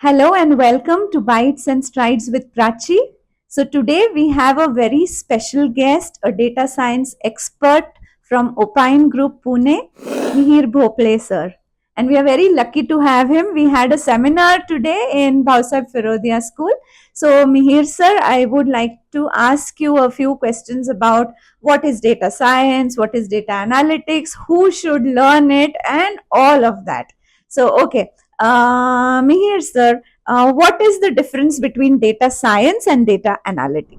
Hello and welcome to Bites and Strides with Prachi. So, today we have a very special guest, a data science expert from Opine Group Pune, Mihir Bhople sir. And we are very lucky to have him. We had a seminar today in Bhausab Firodia School. So, Mihir sir, I would like to ask you a few questions about what is data science, what is data analytics, who should learn it, and all of that. So, okay. Mihir sir, what is the difference between data science and data analytics?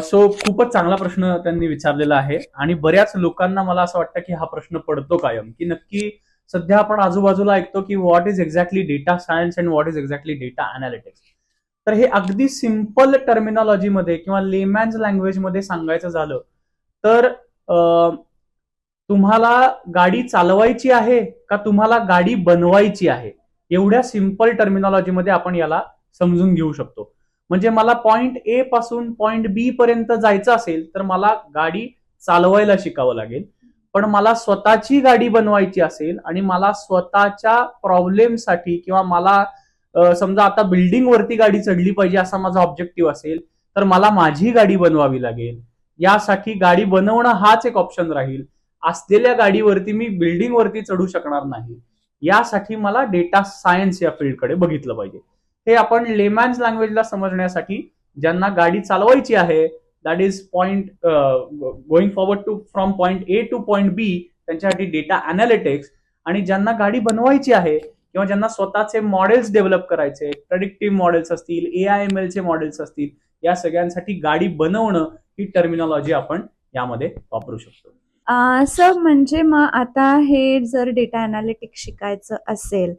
So खूपच चांगला प्रश्न त्यांनी विचारलेला आहे आणि बऱ्याच लोकांना मला असं वाटतं की हा प्रश्न पडतो कायम की नक्की सध्या आपण आजूबाजूला ऐकतो की what is exactly data science and what is exactly data analytics. तर हे अगदी सिम्पल टर्मिनॉलॉजीमध्ये किंवा लेमॅन्स लँग्वेजमध्ये सांगायचं झालं तर तुम्हाला गाडी चालवायची आहे का तुम्हाला गाडी बनवायची आहे, एवढ्या सिम्पल टर्मिनॉलॉजीमध्ये आपण याला समजून घेऊ शकतो. म्हणजे मला पॉइंट ए पासून पॉइंट बी पर्यंत जायचं असेल तर मला गाडी चालवायला शिकावं लागेल. पण मला स्वतःची गाडी बनवायची असेल आणि मला स्वतःच्या प्रॉब्लेमसाठी किंवा मला समजा आता बिल्डिंग वरती गाडी चढली पाहिजे असा माझा ऑब्जेक्टिव्ह असेल तर मला माझी गाडी बनवावी लागेल. यासाठी गाडी बनवणं हाच एक ऑप्शन राहील. असलेल्या गाडीवरती मी बिल्डिंग वरती चढू शकणार नाही. यासाठी मला डेटा सायन्स या फील्डकडे बघितलं पाहिजे. हे आपण लेमॅन्स लँग्वेजला समजण्यासाठी ज्यांना गाडी चालवायची आहे, that is point going forward to from point A to point B, त्यांच्यासाठी डेटा अनालिटिक्स. आणि ज्यांना गाडी बनवायची आहे किंवा ज्यांना स्वतःचे मॉडेल्स डेव्हलप करायचे, प्रेडिक्टिव्ह मॉडेल्स असतील, AIML चे मॉडेल्स असतील, या सगळ्यांसाठी गाडी बनवणं ही टर्मिनॉलॉजी आपण यामध्ये वापरू शकतो. सर, म्हणजे मग आता हे जर डेटा अनालिटिक्स शिकायचं असेल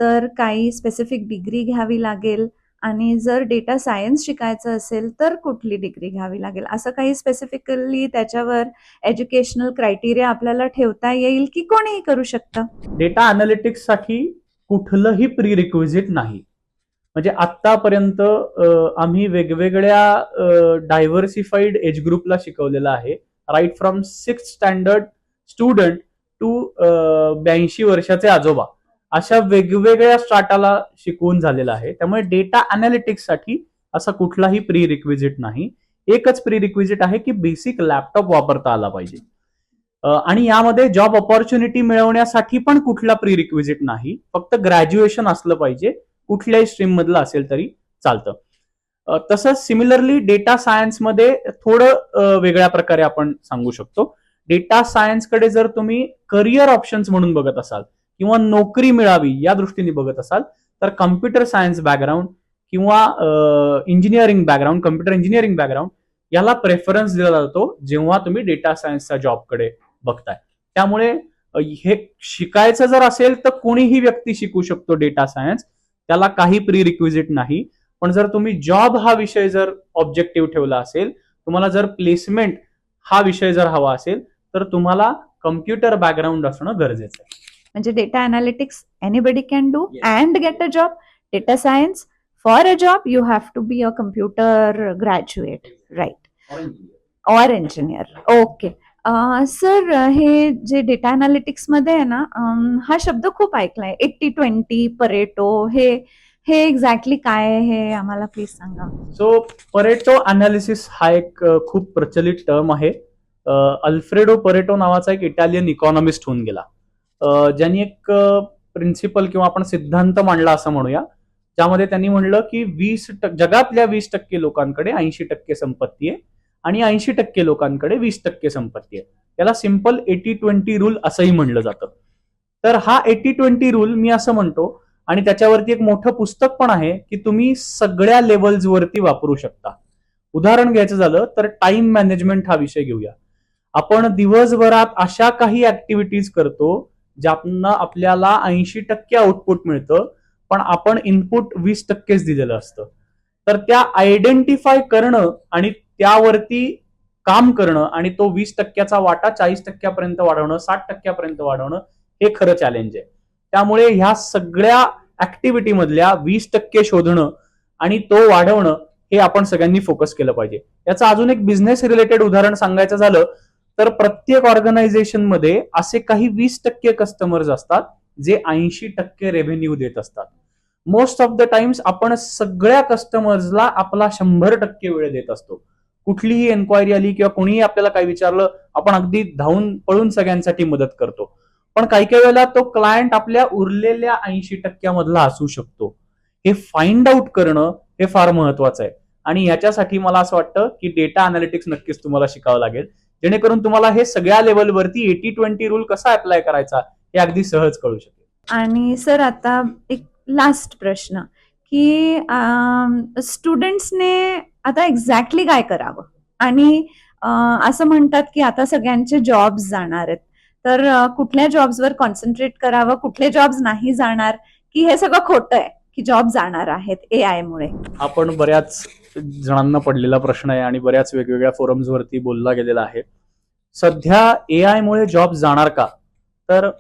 तर काही स्पेसिफिक डिग्री घ्यावी लागेल, आणि जर डेटा सायन्स शिकायचं असेल तर कुठली डिग्री घ्यावी लागेल, असं काही स्पेसिफिकली त्याच्यावर एज्युकेशनल क्रायटेरिया आपल्याला ठेवता येईल की कोणीही करू शकतं? डेटा अनालिटिक्स साठी कुठलंही प्री रिक्विजिट नाही. म्हणजे आतापर्यंत आम्ही वेगवेगळ्या डायव्हर्सिफाईड एज ग्रुपला शिकवलेलं आहे, right from 6th standard student to 82 वर्षाचे आजोबा, अशा वेगवेगळ्या स्टार्टाला शिकवून झालेलं आहे. त्यामुळे डेटा अनालिटिक्स साठी असा कुठलाही प्री रिक्विजिट नाही. एकच प्री रिक्विजिट आहे की बेसिक लॅपटॉप वापरता आला पाहिजे. आणि यामध्ये जॉब ऑपॉर्च्युनिटी मिळवण्यासाठी पण कुठला प्री रिक्विजिट नाही, फक्त ग्रॅज्युएशन असलं पाहिजे, कुठल्याही स्ट्रीम मधलं असेल तरी चालतं. तसंच सिमिलरली डेटा सायन्समध्ये थोडं वेगळ्या प्रकारे आपण सांगू शकतो. डेटा सायन्सकडे जर तुम्ही करिअर ऑप्शन्स म्हणून बघत असाल किंवा नोकरी मिळावी या दृष्टीने बघत असाल तर कम्प्युटर सायन्स बॅकग्राऊंड किंवा engineering background, computer engineering background याला प्रेफरन्स दिला जातो जेव्हा तुम्ही डेटा सायन्सच्या जॉबकडे बघताय. त्यामुळे हे शिकायचं जर असेल तर कोणीही व्यक्ती शिकू शकतो डेटा सायन्स, त्याला काही प्री रिक्विजिट नाही. पण जर तुम्ही जॉब हा विषय जर ऑब्जेक्टिव्ह ठेवला असेल, तुम्हाला जर प्लेसमेंट हा विषय जर हवा असेल तर तुम्हाला कम्प्युटर बॅकग्राऊंड असणं गरजेचं आहे. म्हणजे data analytics anybody can do and get a job. Data science for a job you have to be a computer graduate, right, or engineer. Okay sir, हे जे डेटा अनालिटिक्स मध्ये आहे ना, हा शब्द खूप ऐकलाय, 80-20 परेटो, हे हे एक्झॅक्टली काय आहे हे आम्हाला प्लीज सांगा. सो परेटो अनालिसिस हा एक खूप प्रचलित टर्म आहे. अल्फ्रेडो परेटो नावाचा एक इटालियन इकॉनॉमिस्ट होऊन गेला, ज्यांनी एक प्रिन्सिपल किंवा आपण सिद्धांत मांडला असं म्हणूया, ज्यामध्ये त्यांनी म्हणलं की जगातल्या 20% लोकांकडे 80% संपत्ती आहे आणि 80% लोकांकडे 20% संपत्ती आहे. याला सिंपल 80-20 रूल असंही म्हणलं जातं. तर हा 80-20 रूल मी असं म्हणतो, आणि त्याच्यावरती एक मोठं पुस्तक पण आहे की तुम्ही सगळ्या लेवल्स वरती वापरू शकता. उदाहरण घ्यायचं झालं तर टाइम मॅनेजमेंट हा विषय घेऊया. आपण दिवसभरात अशा काही ऍक्टिव्हिटीज करतो ज्यातनं आपल्याला 80% आउटपुट मिळतं, पण आपण इनपुट 20%च दिलेलं असतं. तर त्या आयडेंटिफाय करणं आणि त्यावरती काम करणं आणि तो 20%चा वाटा 40%पर्यंत वाढवणं, 60%पर्यंत वाढवणं, हे खरं चॅलेंज आहे. त्यामुळे ह्या सगळ्या ऍक्टिव्हिटी मधल्या 20% शोधणं आणि तो वाढवणं हे आपण सगळ्यांनी फोकस केलं पाहिजे. याचं अजून एक बिझनेस रिलेटेड उदाहरण सांगायचं झालं तर प्रत्येक ऑर्गनायझेशन मध्ये असे काही 20% कस्टमर्स असतात जे 80% रेव्हेन्यू देत असतात. मोस्ट ऑफ द टाइम्स आपण सगळ्या कस्टमर्सला आपला 100% वेळ देत असतो. कुठलीही एन्क्वायरी आली किंवा कोणीही आपल्याला काही विचारलं, आपण अगदी धावून पळून सगळ्यांसाठी मदत करतो. पण काही काही वेळेला तो क्लायंट आपल्या उरलेल्या 80% मधला असू शकतो. हे फाइंड आउट करणं हे फार महत्वाचं आहे. आणि याच्यासाठी मला असं वाटतं की डेटा अनालिटिक्स नक्कीच तुम्हाला शिकावं लागेल, जेणेकरून तुम्हाला हे सगळ्या लेवलवरती 80-20 रूल कसा अप्लाय करायचा हे अगदी सहज कळू शकेल. आणि सर आता एक लास्ट प्रश्न की स्टुडंट्सने आता एक्झॅक्टली काय करावं आणि असं म्हणतात की आता सगळ्यांचे जॉब्स जाणार आहेत, तर कुठल्या जॉब्सवर कॉन्सन्ट्रेट करावं, कुठले जॉब्स नाही जाणार, की हे सगळं खोटं आहे की जॉब जाणार आहेत AI मुळे? आपण बऱ्याच जणांना पडलेला प्रश्न आहे आणि बऱ्याच वेगवेगळ्या फोरम्स वरती बोलला गेलेला आहे. सध्या AI मुळे जॉब जाणार का? तर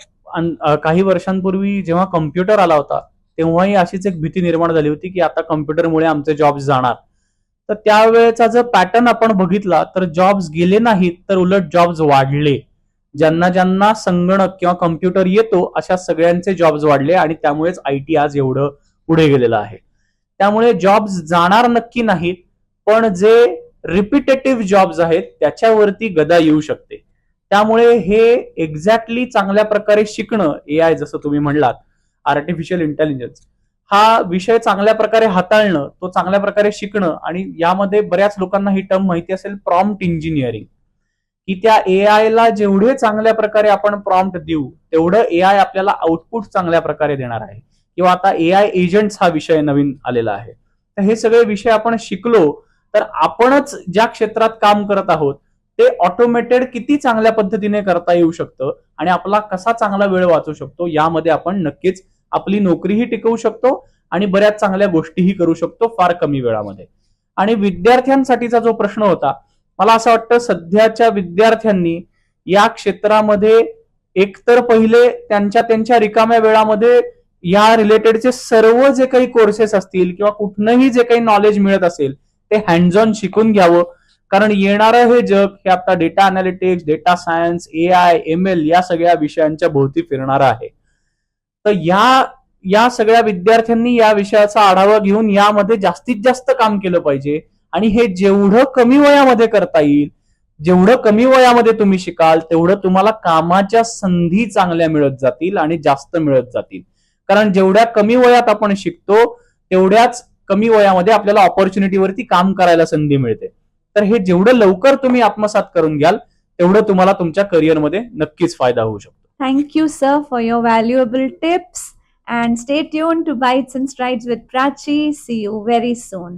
काही वर्षांपूर्वी जेव्हा कम्प्युटर आला होता तेव्हाही अशीच एक भीती निर्माण झाली होती की आता कम्प्युटरमुळे आमचे जॉब्स जाणार. तर त्यावेळेचा जर पॅटर्न आपण बघितला तर जॉब्स गेले नाहीत, तर उलट जॉब्स वाढले. ज्यांना ज्यांना संगणक किंवा कम्प्युटर येतो अशा सगळ्यांचे जॉब्स वाढले आणि त्यामुळेच IT आज एवढं पुढे गेलेलं आहे. त्यामुळे जॉब्स जाणार नक्की नाहीत, पण जे रिपिटेटिव्ह जॉब्स आहेत त्याच्यावरती गदा येऊ शकते. त्यामुळे हे एक्झॅक्टली चांगल्या प्रकारे शिकणं, AI जसं तुम्ही म्हणलात, आर्टिफिशियल इंटेलिजन्स हा विषय चांगल्या प्रकारे हाताळणं, तो चांगल्या प्रकारे शिकणं, आणि यामध्ये बऱ्याच लोकांना ही टर्म माहिती असेल, प्रॉम्प्ट इंजिनिअरिंग, की त्या AI ला जेवढे चांगल्या प्रकारे आपण प्रॉम्प्ट देऊ तेवढं AI आपल्याला आउटपुट चांगल्या प्रकारे देणार आहे. किंवा आता AI एजंट्स हा विषय नवीन आलेला आहे. तर हे सगळे विषय आपण शिकलो तर आपणच ज्या क्षेत्रात काम करत आहोत ते ऑटोमेटेड किती चांगल्या पद्धतीने करता येऊ शकतं आणि आपला कसा चांगला वेळ वाचू शकतो यामध्ये आपण नक्कीच आपली नोकरीही टिकवू शकतो आणि बऱ्याच चांगल्या गोष्टीही करू शकतो फार कमी वेळामध्ये. आणि विद्यार्थ्यांसाठीचा जो प्रश्न होता, मला असं वाटतं सध्याच्या विद्यार्थ्यांनी या क्षेत्रामध्ये एकतर पहिले त्यांच्या रिकाम्या वेळामध्ये या रिलेटेडचे सर्व जे काही कोर्सेस असतील किंवा कुठनंही जे काही नॉलेज मिळत असेल ते हँड्स ऑन शिकून घ्यावं. कारण येणारं हे जग हे आता data analytics, data science, AI, ML या सगळ्या विषयांच्या भोवती फिरणार आहे. तर या सगळ्या विद्यार्थ्यांनी या विषयाचा आढावा घेऊन यामध्ये जास्तीत जास्त काम केलं पाहिजे. आणि हे जेवढं कमी वयामध्ये करता येईल, जेवढं कमी वयामध्ये तुम्ही शिकाल तेवढं तुम्हाला कामाच्या संधी चांगल्या मिळत जातील आणि जास्त मिळत जातील. कारण जेवढ्या कमी वयात आपण शिकतो तेवढ्याच कमी वयामध्ये आपल्याला ऑपॉर्च्युनिटीवरती काम करायला संधी मिळते. तर हे जेवढं लवकर तुम्ही आत्मसात करून घ्याल तेवढं तुम्हाला तुमच्या करिअरमध्ये नक्कीच फायदा होऊ शकतो. Thank you, sir, for your valuable tips. And stay tuned to Bites and Strides with Prachi. See you very soon.